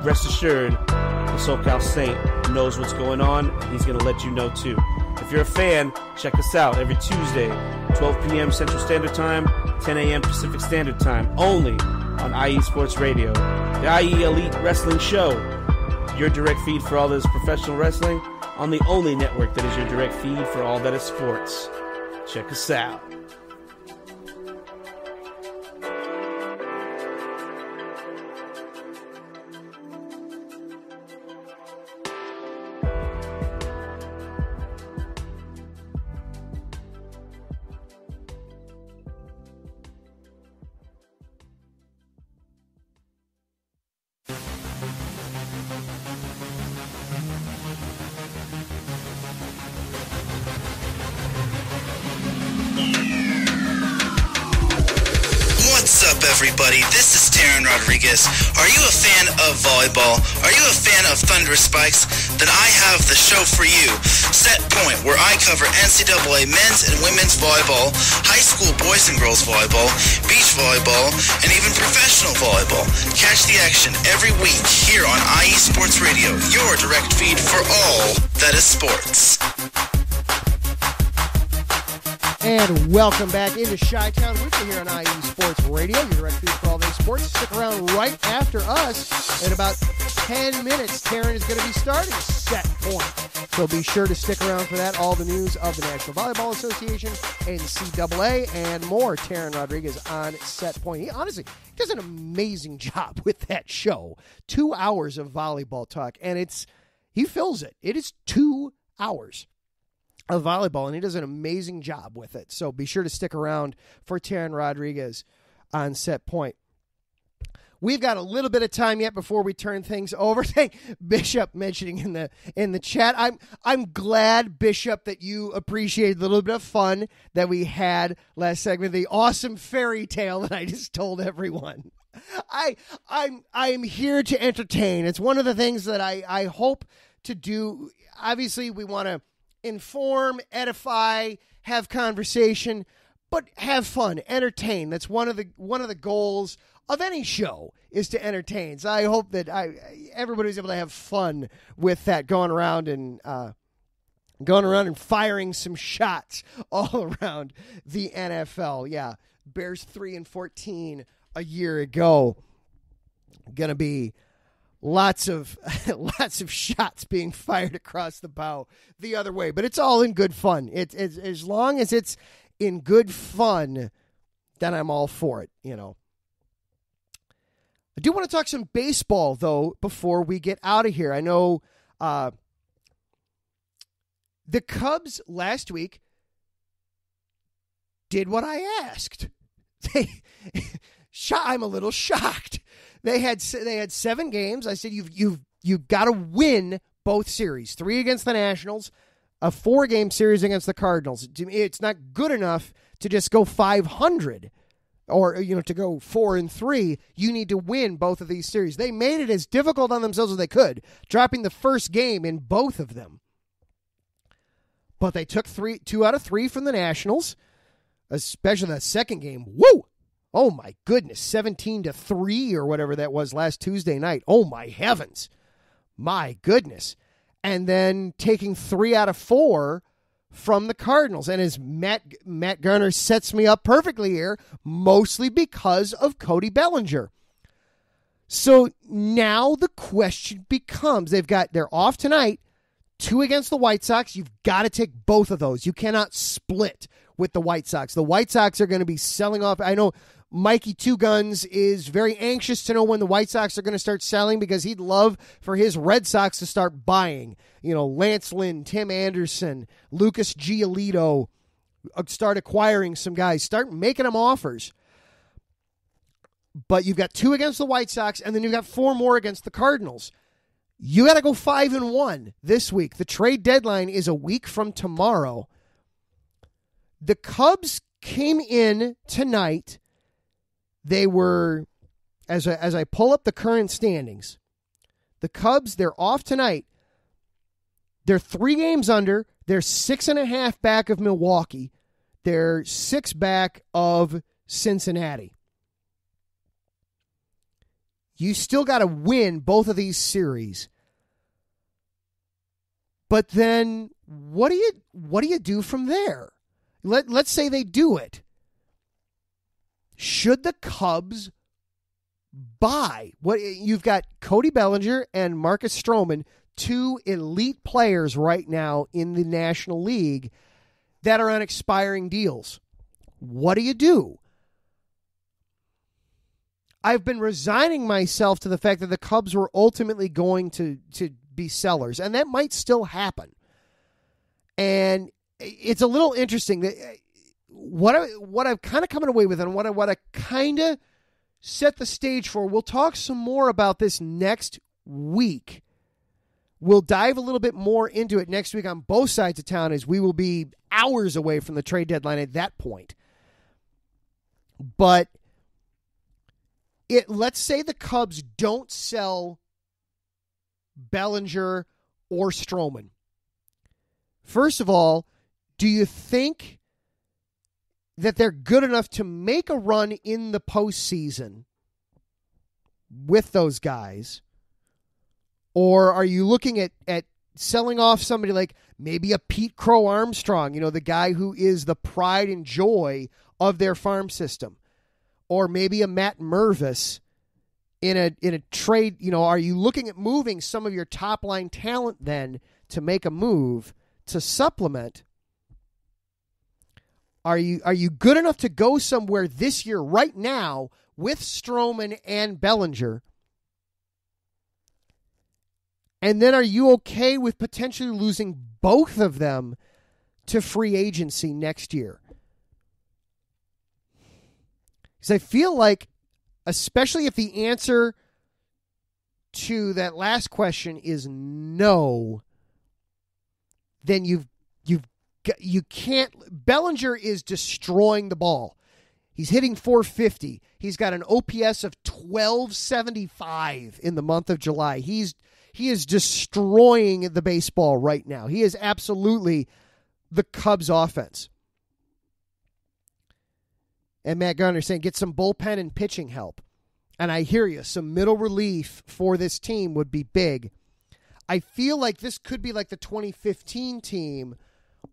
rest assured, the SoCal Saint knows what's going on, and he's going to let you know too. If you're a fan, check us out every Tuesday, 12 p.m. Central Standard Time, 10 a.m. Pacific Standard Time, only on IE Sports Radio. The IE Elite Wrestling Show, your direct feed for all that is professional wrestling, on the only network that is your direct feed for all that is sports. Check us out. Everybody, this is Taryn Rodriguez. Are you a fan of volleyball? Are you a fan of Thunder Spikes? then I have the show for you. Set Point, where I cover NCAA men's and women's volleyball, high school boys and girls volleyball, beach volleyball, and even professional volleyball. Catch the action every week here on IE Sports Radio, your direct feed for all that is sports. And welcome back into Chi-Town Weekly here on IE Sports Radio, your direct feed for all day sports. Stick around right after us. In about 10 minutes, Taryn is going to be starting Set Point. So be sure to stick around for that. All the news of the National Volleyball Association, NCAA, and more. Taryn Rodriguez on Set Point. He honestly does an amazing job with that show. 2 hours of volleyball talk, and he fills it. It is 2 hours of volleyball, and he does an amazing job with it. So be sure to stick around for Taryn Rodriguez on Set Point. We've got a little bit of time yet before we turn things over. Thank Bishop mentioning in the chat. I'm glad, Bishop, that you appreciated the little bit of fun that we had last segment, the awesome fairy tale that I just told everyone. I'm here to entertain. It's one of the things that I hope to do. Obviously, we want to inform, edify, have conversation, but have fun, entertain. That's one of the goals of any show, is to entertain. So I hope that everybody's able to have fun with that, going around and firing some shots all around the NFL. Yeah, Bears 3-14 a year ago. Gonna be lots of shots being fired across the bow the other way, but it's all in good fun. It's as long as it's in good fun, then I'm all for it. You know. I do want to talk some baseball though before we get out of here. I know the Cubs last week did what I asked. I'm a little shocked. They had 7 games. I said you've got to win both series. 3 against the Nationals, a 4-game series against the Cardinals. It's not good enough to just go 500 or to go 4-3. You need to win both of these series. They made it as difficult on themselves as they could, dropping the first game in both of them. But they took 2 out of 3 from the Nationals, especially that second game. Woo! Oh, my goodness, 17-3 or whatever that was last Tuesday night. Oh, my heavens. My goodness. And then taking 3 out of 4 from the Cardinals. And as Matt Garner sets me up perfectly here, mostly because of Cody Bellinger. So now the question becomes, they're off tonight, 2 against the White Sox. You've got to take both of those. You cannot split with the White Sox. The White Sox are going to be selling off. I know Mikey Two Guns is very anxious to know when the White Sox are going to start selling, because he'd love for his Red Sox to start buying. Lance Lynn, Tim Anderson, Lucas Giolito, start acquiring some guys, start making them offers. But you've got 2 against the White Sox, and then you've got 4 more against the Cardinals. You got to go 5-1 this week. The trade deadline is a week from tomorrow. The Cubs came in tonight. They were, as I pull up the current standings, the Cubs, they're off tonight. They're 3 games under. They're 6.5 back of Milwaukee. They're 6 back of Cincinnati. You still got to win both of these series. But then what do you do from there? Let's say they do it. Should the Cubs buy? You've got Cody Bellinger and Marcus Stroman, 2 elite players right now in the National League that are on expiring deals. What do? I've been resigning myself to the fact that the Cubs were ultimately going to be sellers, and that might still happen. And it's a little interesting that what I've kind of coming away with, and what I kind of set the stage for. We'll talk some more about this next week. We'll dive a little bit more into it next week on both sides of town, as we will be hours away from the trade deadline at that point. But let's say the Cubs don't sell Bellinger or Stroman. First of all, do you think that they're good enough to make a run in the postseason with those guys? Or are you looking at selling off somebody like maybe a Pete Crow Armstrong, the guy who is the pride and joy of their farm system? Or maybe a Matt Mervis in a trade? Are you looking at moving some of your top line talent then to make a move to supplement? Are you good enough to go somewhere this year right now with Stroman and Bellinger? And then are you okay with potentially losing both of them to free agency next year? Because I feel like, especially if the answer to that last question is no, then you can't. Bellinger is destroying the ball. He's hitting .450. He's got an OPS of 1275 in the month of July. He is destroying the baseball right now. He is absolutely the Cubs offense. And Matt Garner saying, get some bullpen and pitching help. And I hear you. Some middle relief for this team would be big. I feel like this could be like the 2015 team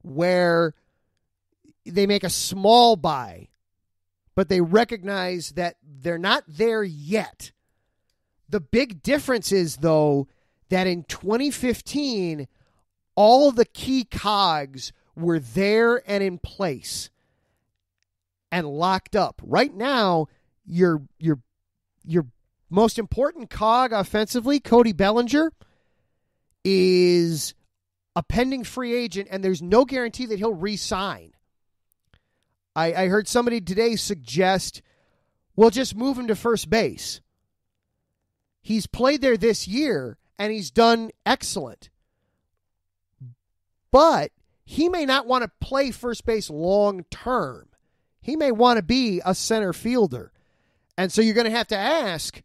where they make a small buy, but they recognize that they're not there yet. The big difference is, though, that in 2015, all the key cogs were there and in place and locked up. Right now, your most important cog offensively, Cody Bellinger, is a pending free agent, and there's no guarantee that he'll re-sign. I heard somebody today suggest, well, just move him to first base. He's played there this year, and he's done excellent. But he may not want to play first base long term. He may want to be a center fielder. And so you're going to have to ask,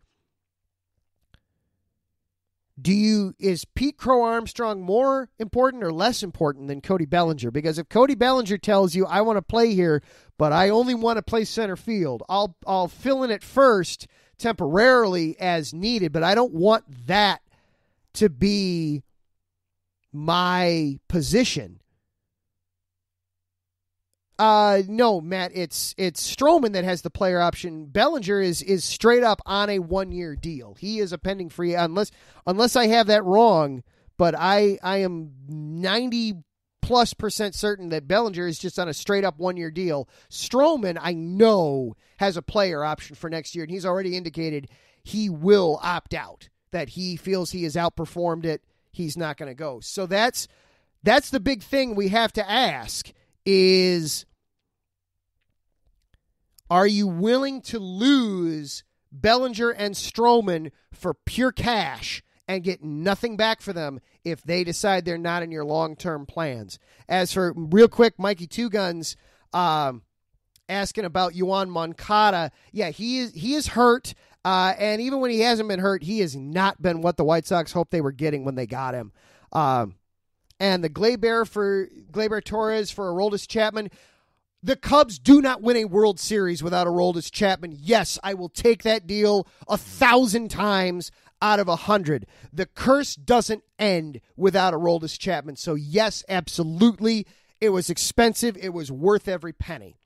is Pete Crow Armstrong more important or less important than Cody Bellinger? Because if Cody Bellinger tells you, I want to play here, but I only want to play center field, I'll fill in at first temporarily as needed, but I don't want that to be my position. No, Matt, it's Stroman that has the player option. Bellinger is straight up on a 1-year deal. He is a pending free, unless I have that wrong, but I am 90+% certain that Bellinger is just on a straight up 1-year deal. Stroman, I know, has a player option for next year, and he's already indicated he will opt out, that he feels he has outperformed it. He's not going to go. So that's the big thing we have to ask is, are you willing to lose Bellinger and Stroman for pure cash and get nothing back for them if they decide they're not in your long-term plans? As for, real quick, Mikey Two Guns asking about Yoan Moncada. Yeah, he is hurt, and even when he hasn't been hurt, he has not been what the White Sox hoped they were getting when they got him. And the Gleyber Torres for Aroldis Chapman. The Cubs do not win a World Series without Aroldis Chapman. Yes, I will take that deal 1,000 times out of 100. The curse doesn't end without Aroldis Chapman. So yes, absolutely. It was expensive. It was worth every penny.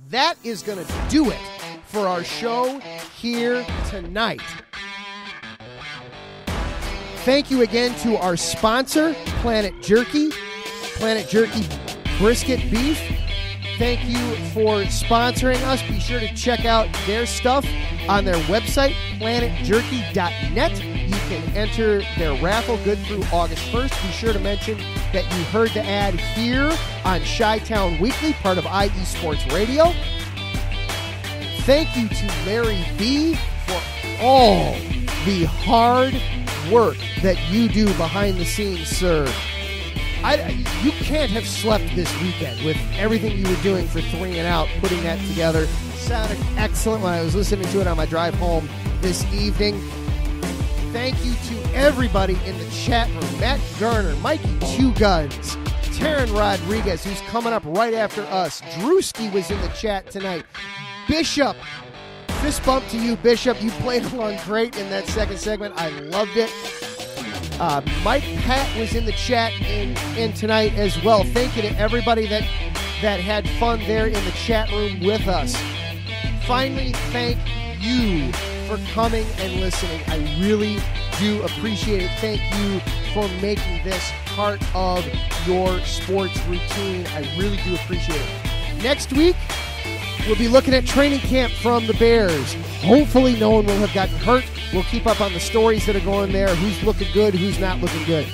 That is going to do it for our show here tonight. Thank you again to our sponsor, Planet Jerky Brisket Beef. Thank you for sponsoring us. Be sure to check out their stuff on their website, planetjerky.net. You can enter their raffle good through August 1st. Be sure to mention that you heard the ad here on Chi-Town Weekly, part of IE Sports Radio. Thank you to Larry B for all the hard work that you do behind the scenes, sir. You can't have slept this weekend with everything you were doing for 3 and Out, putting that together. Sounded excellent when I was listening to it on my drive home this evening. Thank you to everybody in the chat room. Matt Garner, Mikey Two Guns, Taryn Rodriguez, who's coming up right after us. Drewski was in the chat tonight. Bishop, fist bump to you, Bishop. You played along great in that second segment. I loved it. Mike Pat was in the chat in tonight as well. Thank you to everybody that had fun there in the chat room with us. Finally, thank you for coming and listening. I really do appreciate it. Thank you for making this part of your sports routine. I really do appreciate it. Next week, we'll be looking at training camp from the Bears. Hopefully no one will have gotten hurt. We'll keep up on the stories that are going there, who's looking good, who's not looking good.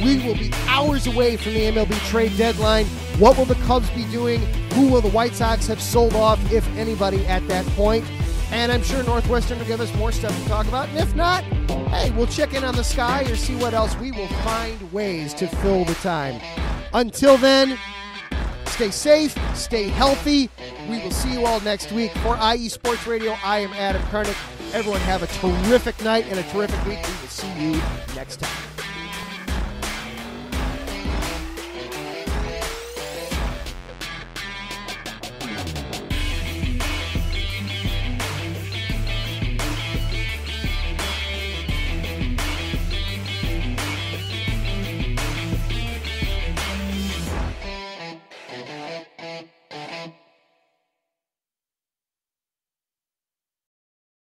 We will be hours away from the MLB trade deadline. What will the Cubs be doing? Who will the White Sox have sold off, if anybody, at that point? And I'm sure Northwestern will give us more stuff to talk about. And if not, hey, we'll check in on the Sky or see what else. We will find ways to fill the time. Until then, stay safe, stay healthy. We will see you all next week. For IE Sports Radio, I am Adam Karnick. Everyone have a terrific night and a terrific week. We will see you next time.